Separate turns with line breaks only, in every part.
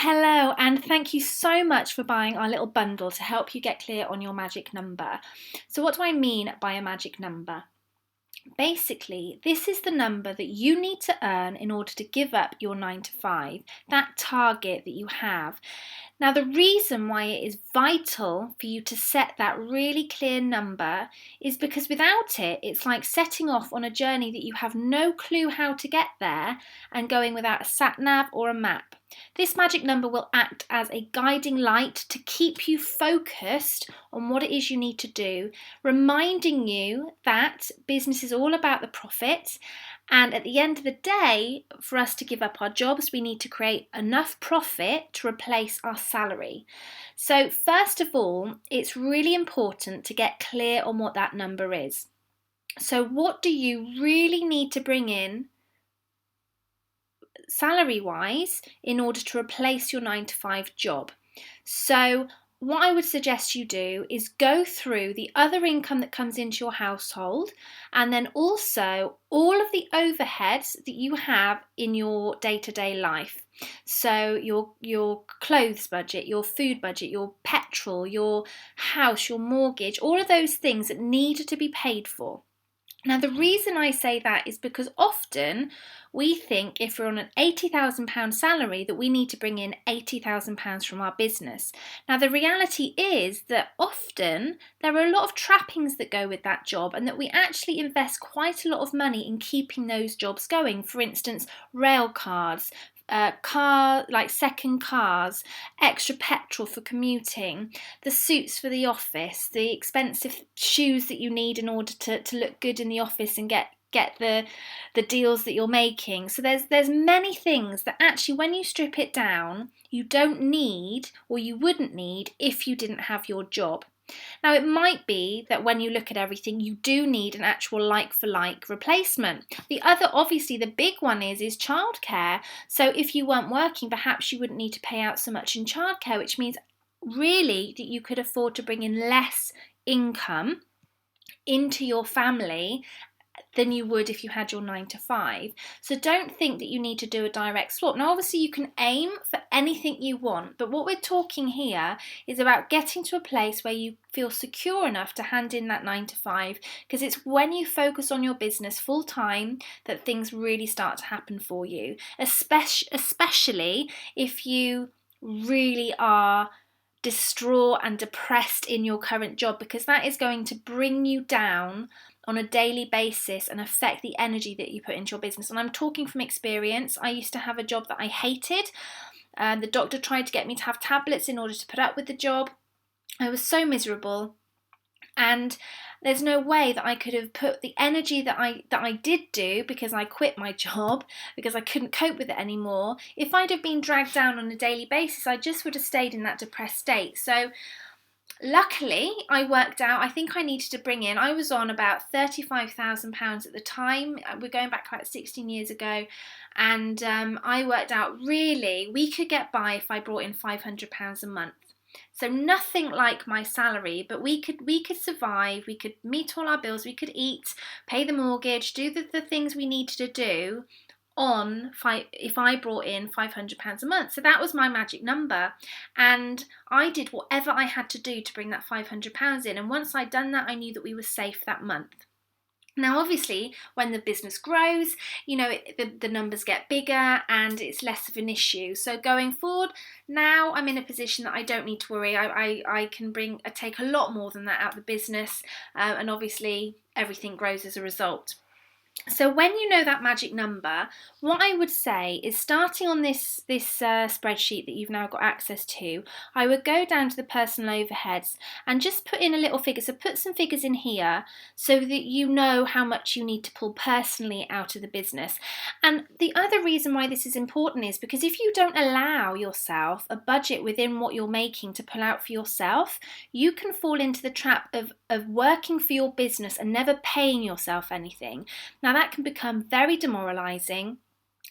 Hello, and thank you so much for buying our little bundle to help you get clear on your magic number. So, what do I mean by a magic number? Basically, this is the number that you need to earn in order to give up your 9 to 5, that target that you have. Now, the reason why it is vital for you to set that really clear number is because without it, it's like setting off on a journey that you have no clue how to get there and going without a sat nav or a map. This magic number will act as a guiding light to keep you focused on what it is you need to do, reminding you that business is all about the profit. And at the end of the day, for us to give up our jobs, we need to create enough profit to replace our salary. So, first of all, it's really important to get clear on what that number is. So, what do you really need to bring in salary wise in order to replace your 9 to 5 job? So, what I would suggest you do is go through the other income that comes into your household and then also all of the overheads that you have in your day-to-day life. So your clothes budget, your food budget, your petrol, your house, your mortgage, all of those things that need to be paid for. Now, the reason I say that is because often we think if we're on an £80,000 salary that we need to bring in £80,000 from our business. Now, the reality is that often there are a lot of trappings that go with that job and that we actually invest quite a lot of money in keeping those jobs going. For instance, rail cards, second cars, extra petrol for commuting, the suits for the office, the expensive shoes that you need in order to look good in the office and get the deals that you're making. So there's many things that actually when you strip it down, you don't need or you wouldn't need if you didn't have your job. Now, it might be that when you look at everything, you do need an actual like-for-like replacement. Obviously, the big one is childcare. So if you weren't working, perhaps you wouldn't need to pay out so much in childcare, which means really that you could afford to bring in less income into your family than you would if you had your 9 to 5. So don't think that you need to do a direct swap. Now, obviously, you can aim for anything you want, but what we're talking here is about getting to a place where you feel secure enough to hand in that 9 to 5, because it's when you focus on your business full time that things really start to happen for you, especially if you really are distraught and depressed in your current job, because that is going to bring you down on a daily basis and affect the energy that you put into your business. And I'm talking from experience. I used to have a job that I hated. The doctor tried to get me to have tablets in order to put up with the job. I was so miserable. And there's no way that I could have put the energy that I did do, because I quit my job, because I couldn't cope with it anymore. If I'd have been dragged down on a daily basis, I just would have stayed in that depressed state. So luckily, I worked out, I think I needed to bring in, I was on about £35,000 at the time. We're going back about 16 years ago. And I worked out really we could get by if I brought in £500 a month. So nothing like my salary, but we could survive, we could meet all our bills, we could eat, pay the mortgage, do the things we needed to do if I brought in £500 a month. So that was my magic number, and I did whatever I had to do to bring that £500 in, and once I'd done that, I knew that we were safe that month. Now, obviously, when the business grows, the numbers get bigger and it's less of an issue. So going forward, now I'm in a position that I don't need to worry. I can take a lot more than that out of the business, and obviously everything grows as a result. So when you know that magic number, what I would say is, starting on this spreadsheet that you've now got access to, I would go down to the personal overheads and just put in a little figure. So put some figures in here so that you know how much you need to pull personally out of the business. And the other reason why this is important is because if you don't allow yourself a budget within what you're making to pull out for yourself, you can fall into the trap of working for your business and never paying yourself anything. Now, that can become very demoralising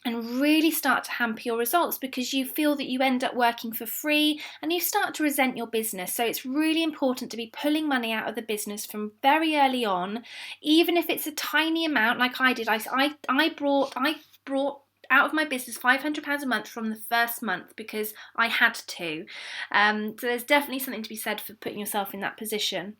and really start to hamper your results, because you feel that you end up working for free and you start to resent your business. So it's really important to be pulling money out of the business from very early on, even if it's a tiny amount like I did. I brought out of my business £500 a month from the first month because I had to. So there's definitely something to be said for putting yourself in that position.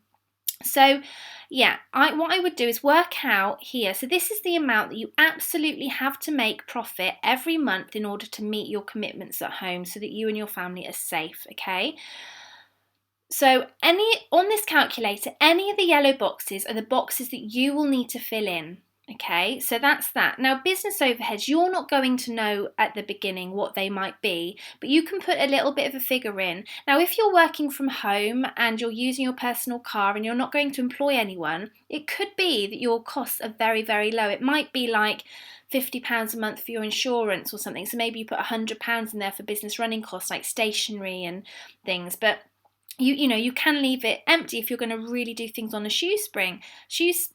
So yeah, what I would do is work out here. So this is the amount that you absolutely have to make profit every month in order to meet your commitments at home so that you and your family are safe, okay? So on this calculator, any of the yellow boxes are the boxes that you will need to fill in. Okay, so that's that. Now, business overheads, you're not going to know at the beginning what they might be, but you can put a little bit of a figure in. Now, if you're working from home and you're using your personal car and you're not going to employ anyone, it could be that your costs are very, very low. It might be like £50 a month for your insurance or something. So maybe you put £100 in there for business running costs like stationery and things, but you can leave it empty if you're going to really do things on a shoestring. So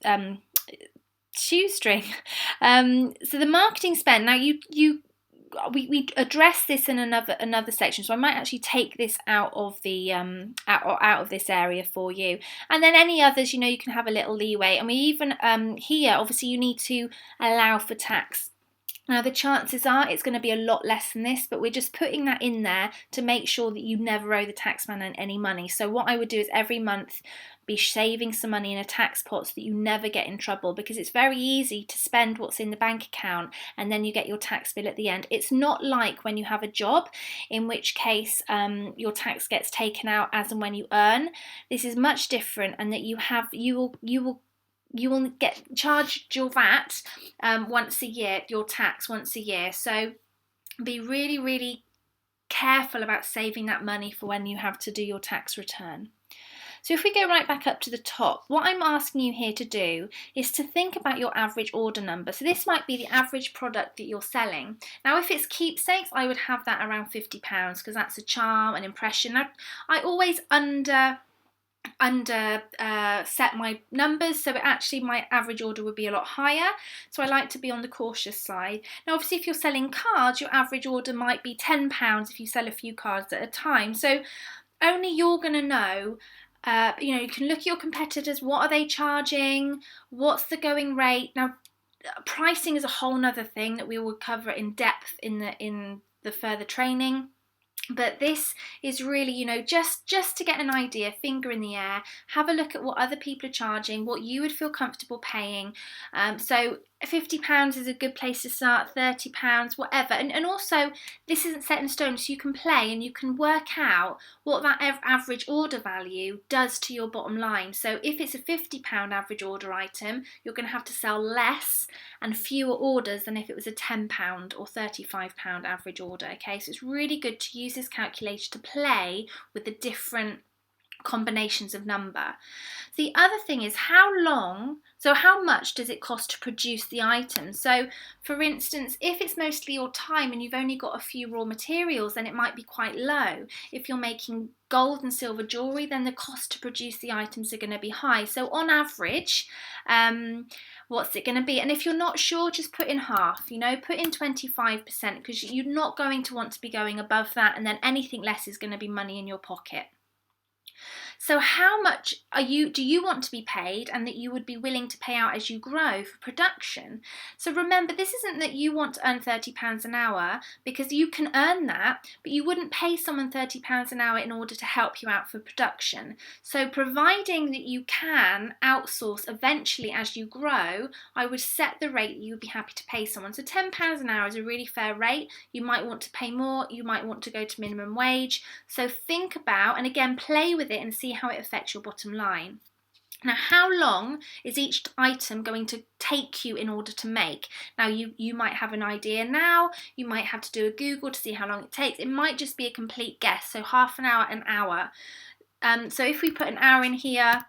the marketing spend. Now we address this in another section. So I might actually take this out of the out of this area for you, and then any others, you can have a little leeway. And we even here, obviously, you need to allow for tax. Now, the chances are it's going to be a lot less than this, but we're just putting that in there to make sure that you never owe the taxman any money. So what I would do is every month be saving some money in a tax pot so that you never get in trouble, because it's very easy to spend what's in the bank account and then you get your tax bill at the end. It's not like when you have a job, in which case your tax gets taken out as and when you earn. This is much different, and that you will get charged your VAT once a year, your tax once a year. So be really, really careful about saving that money for when you have to do your tax return. So if we go right back up to the top, what I'm asking you here to do is to think about your average order number. So this might be the average product that you're selling. Now, if it's keepsakes, I would have that around £50 because that's a charm, an impression. I always set my numbers, so actually my average order would be a lot higher, so I like to be on the cautious side. Now obviously if you're selling cards, your average order might be £10 if you sell a few cards at a time, so only you're going to know. You can look at your competitors. What are they charging? What's the going rate? Now pricing is a whole nother thing that we will cover in depth in the further training. But this is really, just to get an idea, finger in the air, have a look at what other people are charging, what you would feel comfortable paying. So £50 is a good place to start, £30, whatever. And also, this isn't set in stone, so you can play and you can work out what that average order value does to your bottom line. So if it's a £50 average order item, you're going to have to sell less and fewer orders than if it was a £10 or £35 average order. Okay, so it's really good to use this calculator to play with the different combinations of number. The other thing is how much does it cost to produce the item? So for instance, if it's mostly your time and you've only got a few raw materials, then it might be quite low. If you're making gold and silver jewellery, then the cost to produce the items are going to be high. So on average, what's it going to be? And if you're not sure, just put in half, put in 25%, because you're not going to want to be going above that, and then anything less is going to be money in your pocket. So how much do you want to be paid, and that you would be willing to pay out as you grow for production? So remember, this isn't that you want to earn £30 an hour, because you can earn that, but you wouldn't pay someone £30 an hour in order to help you out for production. So providing that you can outsource eventually as you grow, I would set the rate that you would be happy to pay someone. So £10 an hour is a really fair rate. You might want to pay more, you might want to go to minimum wage. So think about, and again, play with it and see how it affects your bottom line. Now, how long is each item going to take you in order to make? Now, you might have an idea now, you might have to do a Google to see how long it takes. It might just be a complete guess, so half an hour, an hour. So if we put an hour in here,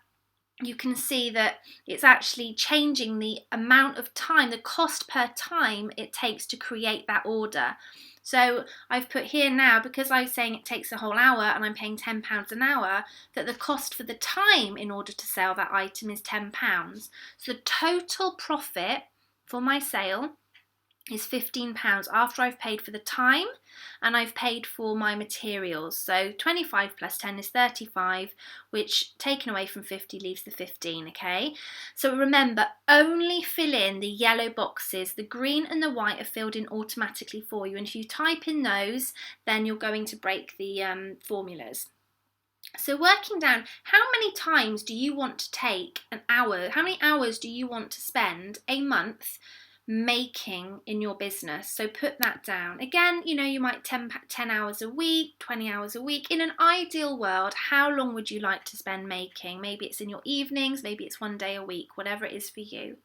you can see that it's actually changing the amount of time, the cost per time it takes to create that order. So I've put here now, because I'm saying it takes a whole hour and I'm paying £10 an hour, that the cost for the time in order to sell that item is £10. So the total profit for my sale is £15 after I've paid for the time and I've paid for my materials. So 25 plus 10 is 35, which taken away from 50 leaves the 15, okay? So remember, only fill in the yellow boxes. The green and the white are filled in automatically for you, and if you type in those, then you're going to break the formulas. So working down, how many times do you want to take an hour? How many hours do you want to spend a month making in your business? So put that down. Again, you might 10 hours a week, 20 hours a week. In an ideal world, how long would you like to spend making? Maybe it's in your evenings, maybe it's 1 day a week, whatever it is for you.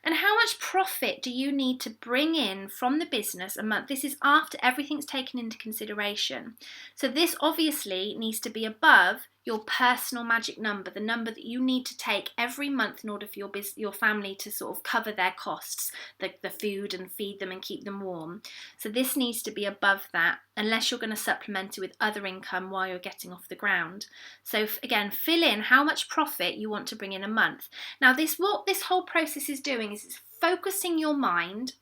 And how much profit do you need to bring in from the business a month? This is after everything's taken into consideration. So this obviously needs to be above your personal magic number, the number that you need to take every month in order for your family to sort of cover their costs, the food and feed them and keep them warm. So this needs to be above that, unless you're going to supplement it with other income while you're getting off the ground. So again, fill in how much profit you want to bring in a month. Now what this whole process is doing is it's focusing your mind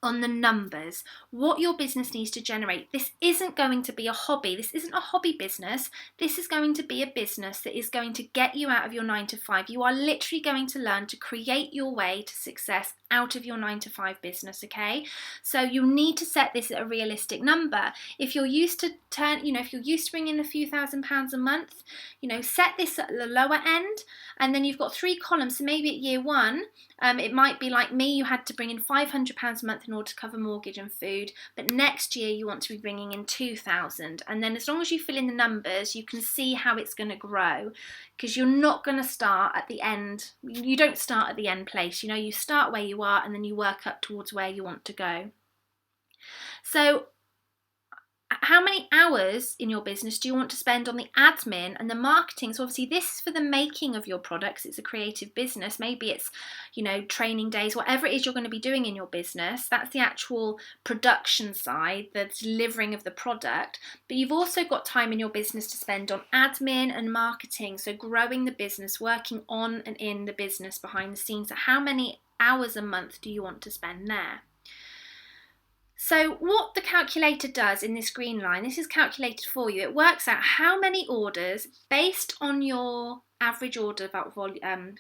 on the numbers, what your business needs to generate. This isn't going to be a hobby. This isn't a hobby business. This is going to be a business that is going to get you out of your 9 to 5. You are literally going to learn to create your way to success out of your 9 to 5 business, okay? So you need to set this at a realistic number. If you're used to if you're used to bringing in a few £1,000s a month, set this at the lower end, and then you've got 3 columns. So maybe at year 1, it might be like me, you had to bring in £500 a month in order to cover mortgage and food, but next year you want to be bringing in 2,000, and then as long as you fill in the numbers, you can see how it's going to grow, because you're not going to start at the end. You don't start at the end place, you start where you are and then you work up towards where you want to go. So how many hours in your business do you want to spend on the admin and the marketing? So obviously this is for the making of your products. It's a creative business. Maybe it's, training days, whatever it is you're going to be doing in your business. That's the actual production side, the delivering of the product. But you've also got time in your business to spend on admin and marketing. So growing the business, working on and in the business behind the scenes. So how many hours a month do you want to spend there? So what the calculator does in this green line, this is calculated for you. It works out how many orders based on your average order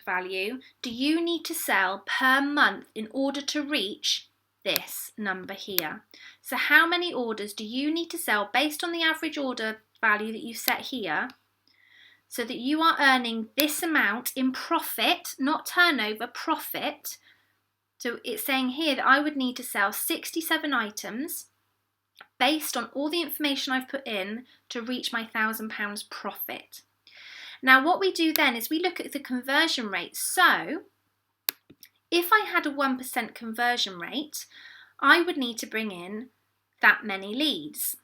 value do you need to sell per month in order to reach this number here. So how many orders do you need to sell based on the average order value that you set here, so that you are earning this amount in profit, not turnover, profit. So it's saying here that I would need to sell 67 items based on all the information I've put in to reach my £1,000 profit. Now what we do then is we look at the conversion rate. So if I had a 1% conversion rate, I would need to bring in that many leads.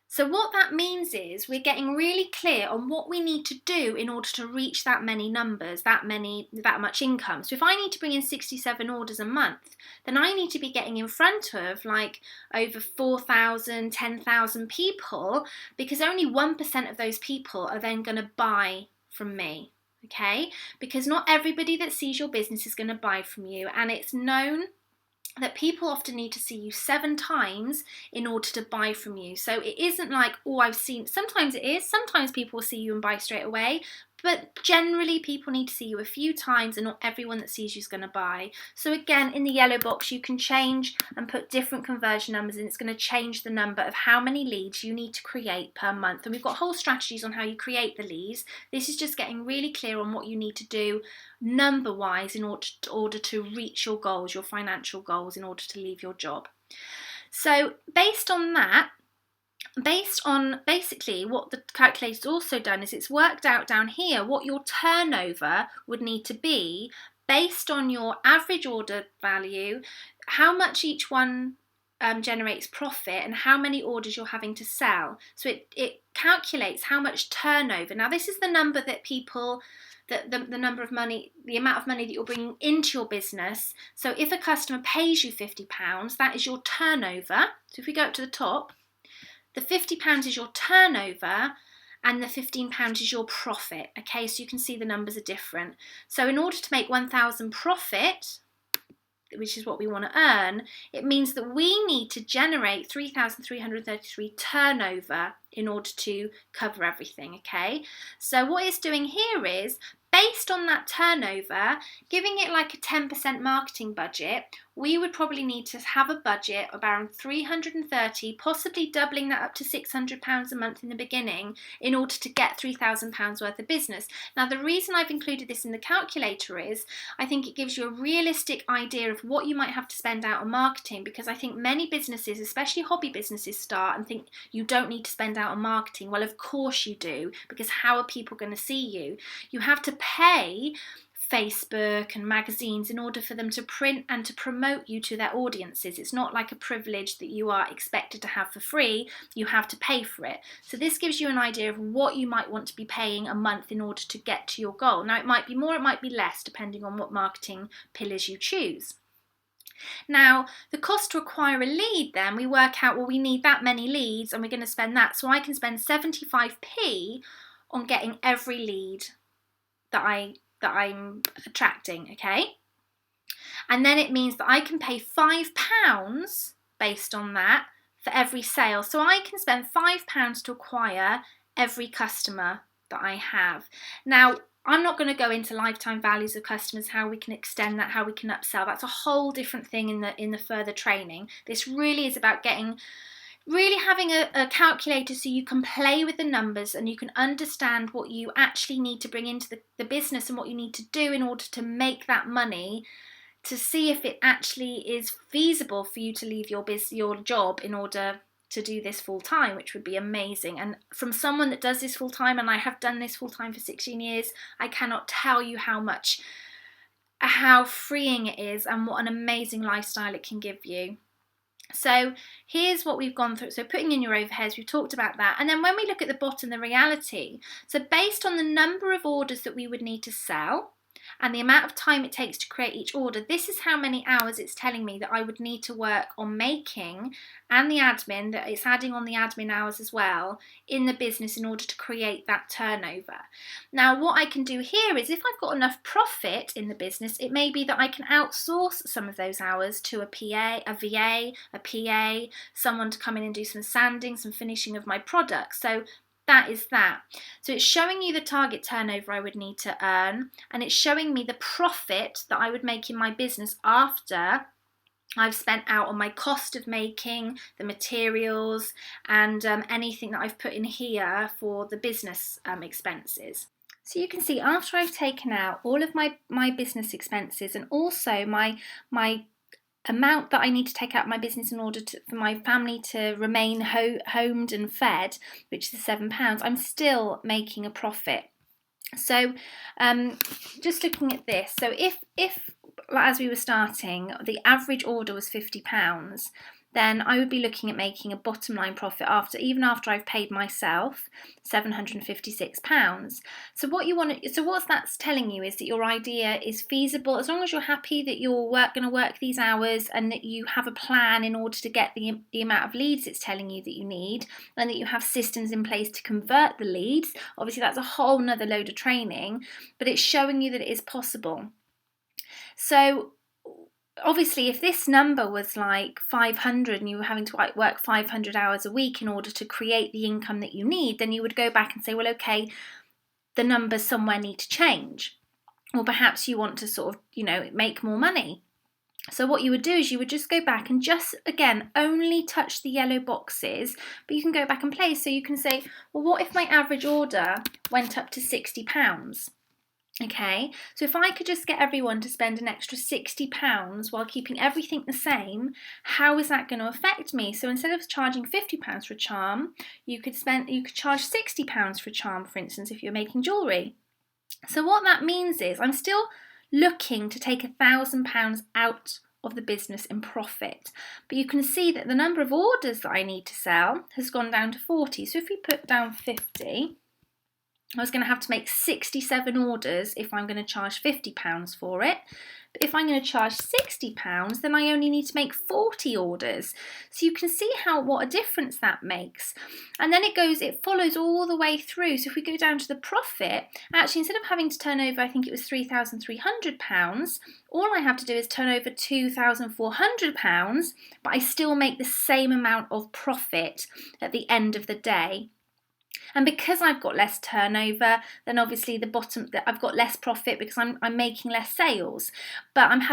So what that means is we're getting really clear on what we need to do in order to reach that many numbers, that much income. So if I need to bring in 67 orders a month, then I need to be getting in front of like over 4,000, 10,000 people, because only 1% of those people are then going to buy from me, okay? Because not everybody that sees your business is going to buy from you, and it's known that people often need to see you 7 times in order to buy from you. So it isn't like, I've seen, sometimes it is, sometimes people will see you and buy straight away, but generally people need to see you a few times, and not everyone that sees you is going to buy. So again, in the yellow box, you can change and put different conversion numbers, and it's going to change the number of how many leads you need to create per month. And we've got whole strategies on how you create the leads. This is just getting really clear on what you need to do number-wise in order to reach your goals, your financial goals, in order to leave your job. So based on that, basically what the calculator's also done is it's worked out down here what your turnover would need to be based on your average order value, how much each one generates profit, and how many orders you're having to sell. So it calculates how much turnover. Now this is the number that people, the number of money, the amount of money that you're bringing into your business. So if a customer pays you £50, that is your turnover. So if we go up to the top, the £50 is your turnover and the £15 is your profit. Okay, so you can see the numbers are different. So in order to make 1,000 profit, which is what we want to earn, it means that we need to generate 3,333 turnover in order to cover everything, okay? So what it's doing here is, based on that turnover, giving it like a 10% marketing budget, we would probably need to have a budget of around 330, possibly doubling that up to £600 a month in the beginning in order to get £3,000 worth of business. Now, the reason I've included this in the calculator is I think it gives you a realistic idea of what you might have to spend out on marketing, because I think many businesses, especially hobby businesses, start and think you don't need to spend out on marketing. Well, of course you do, because how are people going to see you? You have to pay Facebook and magazines in order for them to print and to promote you to their audiences. It's not like a privilege that you are expected to have for free. You have to pay for it. So this gives you an idea of what you might want to be paying a month in order to get to your goal. Now, it might be more, it might be less, depending on what marketing pillars you choose. Now, the cost to acquire a lead, then we work out, well, we need that many leads and we're going to spend that. So I can spend 75p on getting every lead that I'm attracting, okay? And then it means that I can pay £5 based on that for every sale. So I can spend £5 to acquire every customer that I have. Now, I'm not going to go into lifetime values of customers, how we can extend that, how we can upsell. That's a whole different thing in the further training. This really is about having a calculator so you can play with the numbers and you can understand what you actually need to bring into the business and what you need to do in order to make that money, to see if it actually is feasible for you to leave your job in order to do this full time, which would be amazing. And from someone that does this full time, and I have done this full time for 16 years, I cannot tell you how freeing it is and what an amazing lifestyle it can give you. So here's what we've gone through. So putting in your overheads, we've talked about that. And then when we look at the bottom, the reality. So based on the number of orders that we would need to sell and the amount of time it takes to create each order, this is how many hours it's telling me that I would need to work on making, and the admin, that it's adding on the admin hours as well in the business in order to create that turnover. Now, what I can do here is, if I've got enough profit in the business, it may be that I can outsource some of those hours to a PA, a VA, a PA, someone to come in and do some sanding, some finishing of my products. So that is that. So it's showing you the target turnover I would need to earn, and it's showing me the profit that I would make in my business after I've spent out on my cost of making, the materials, and anything that I've put in here for the business expenses. So you can see, after I've taken out all of my business expenses and also my amount that I need to take out of my business in order for my family to remain homed and fed, which is £7, I'm still making a profit. So just looking at this, so if as we were starting, the average order was £50, then I would be looking at making a bottom line profit even after I've paid myself £756. So what that's telling you is that your idea is feasible, as long as you're happy that you're going to work these hours and that you have a plan in order to get the amount of leads it's telling you that you need, and that you have systems in place to convert the leads. Obviously, that's a whole nother load of training, but it's showing you that it is possible. So obviously, if this number was like 500 and you were having to work 500 hours a week in order to create the income that you need, then you would go back and say, well, okay, the numbers somewhere need to change. Or perhaps you want to sort of, make more money. So what you would do is you would just go back and just, again, only touch the yellow boxes, but you can go back and play. So you can say, well, what if my average order went up to £60? Okay, so if I could just get everyone to spend an extra £60 while keeping everything the same, how is that going to affect me? So instead of charging £50 for a charm, you could charge £60 for a charm, for instance, if you're making jewellery. So what that means is I'm still looking to take £1,000 out of the business in profit, but you can see that the number of orders that I need to sell has gone down to 40. So if we put down 50, I was going to have to make 67 orders if I'm going to charge £50 for it. But if I'm going to charge £60, then I only need to make 40 orders. So you can see what a difference that makes. And then it follows all the way through. So if we go down to the profit, actually instead of having to turn over, I think it was £3,300, all I have to do is turn over £2,400, but I still make the same amount of profit at the end of the day. And because I've got less turnover, then obviously I've got less profit because I'm making less sales. But I'm only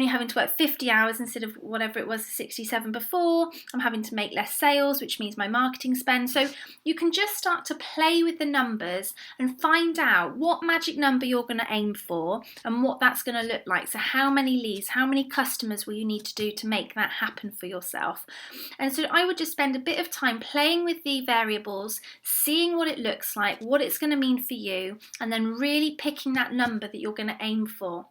having to work 50 hours instead of whatever it was, 67 before. I'm having to make less sales, which means my marketing spend. So you can just start to play with the numbers and find out what magic number you're going to aim for and what that's going to look like. So how many leads, how many customers will you need to do to make that happen for yourself? And so I would just spend a bit of time playing with the variables, seeing what it looks like, what it's going to mean for you, and then really picking that number that you're going to aim for.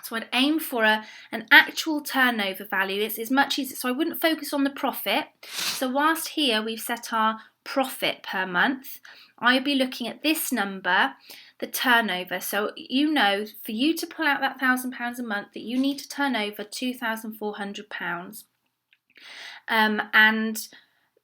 So I'd aim for an actual turnover value. It's as much as, so I wouldn't focus on the profit. So whilst here we've set our profit per month, I'd be looking at this number, the turnover. So for you to pull out that £1,000 a month, that you need to turn over £2,400. And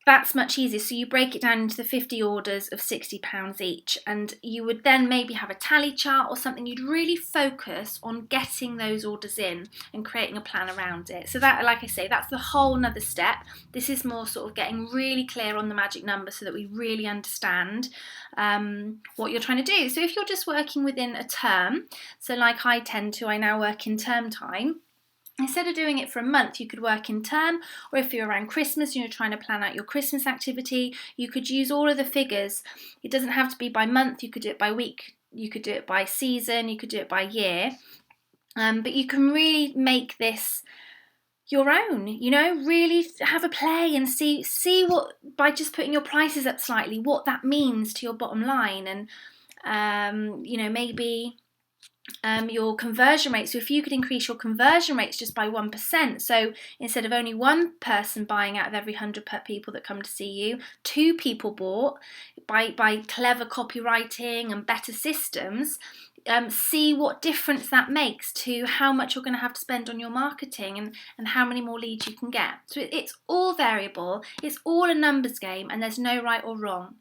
that's much easier. So you break it down into the 50 orders of £60 each, and you would then maybe have a tally chart or something. You'd really focus on getting those orders in and creating a plan around it. So that, like I say, that's the whole nother step. This is more sort of getting really clear on the magic number so that we really understand what you're trying to do. So if you're just working within a term, so like I now work in term time. Instead of doing it for a month, you could work in term, or if you're around Christmas and you're trying to plan out your Christmas activity, you could use all of the figures. It doesn't have to be by month, you could do it by week, you could do it by season, you could do it by year. But you can really make this your own, really have a play and see what, by just putting your prices up slightly, what that means to your bottom line. And, maybe your conversion rate. So if you could increase your conversion rates just by 1%, so instead of only one person buying out of every 100 people that come to see you, 2 people bought by clever copywriting and better systems, see what difference that makes to how much you're going to have to spend on your marketing and how many more leads you can get. So it's all variable, it's all a numbers game, and there's no right or wrong.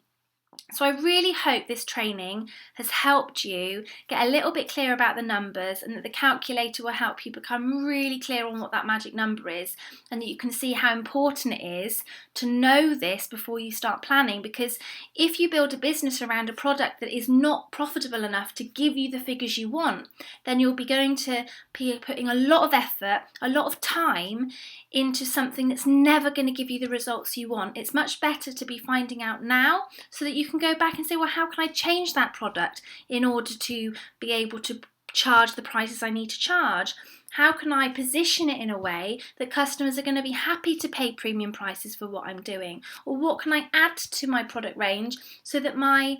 So I really hope this training has helped you get a little bit clear about the numbers, and that the calculator will help you become really clear on what that magic number is, and that you can see how important it is to know this before you start planning. Because if you build a business around a product that is not profitable enough to give you the figures you want, then you'll be going to be putting a lot of effort, a lot of time into something that's never going to give you the results you want. It's much better to be finding out now so that you can go back and say, well, how can I change that product in order to be able to charge the prices I need to charge? How can I position it in a way that customers are going to be happy to pay premium prices for what I'm doing? Or what can I add to my product range so that my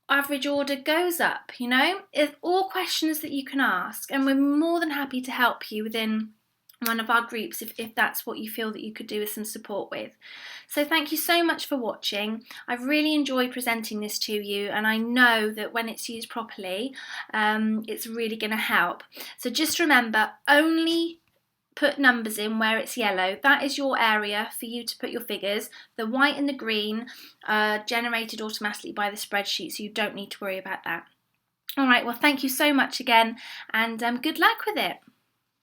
average order goes up? It's all questions that you can ask, and we're more than happy to help you within one of our groups if that's what you feel that you could do with some support with. So thank you so much for watching. I've really enjoyed presenting this to you, and I know that when it's used properly, it's really going to help. So just remember, only put numbers in where it's yellow. That is your area for you to put your figures. The white and the green are generated automatically by the spreadsheet, so you don't need to worry about that. All right, well, thank you so much again, and good luck with it.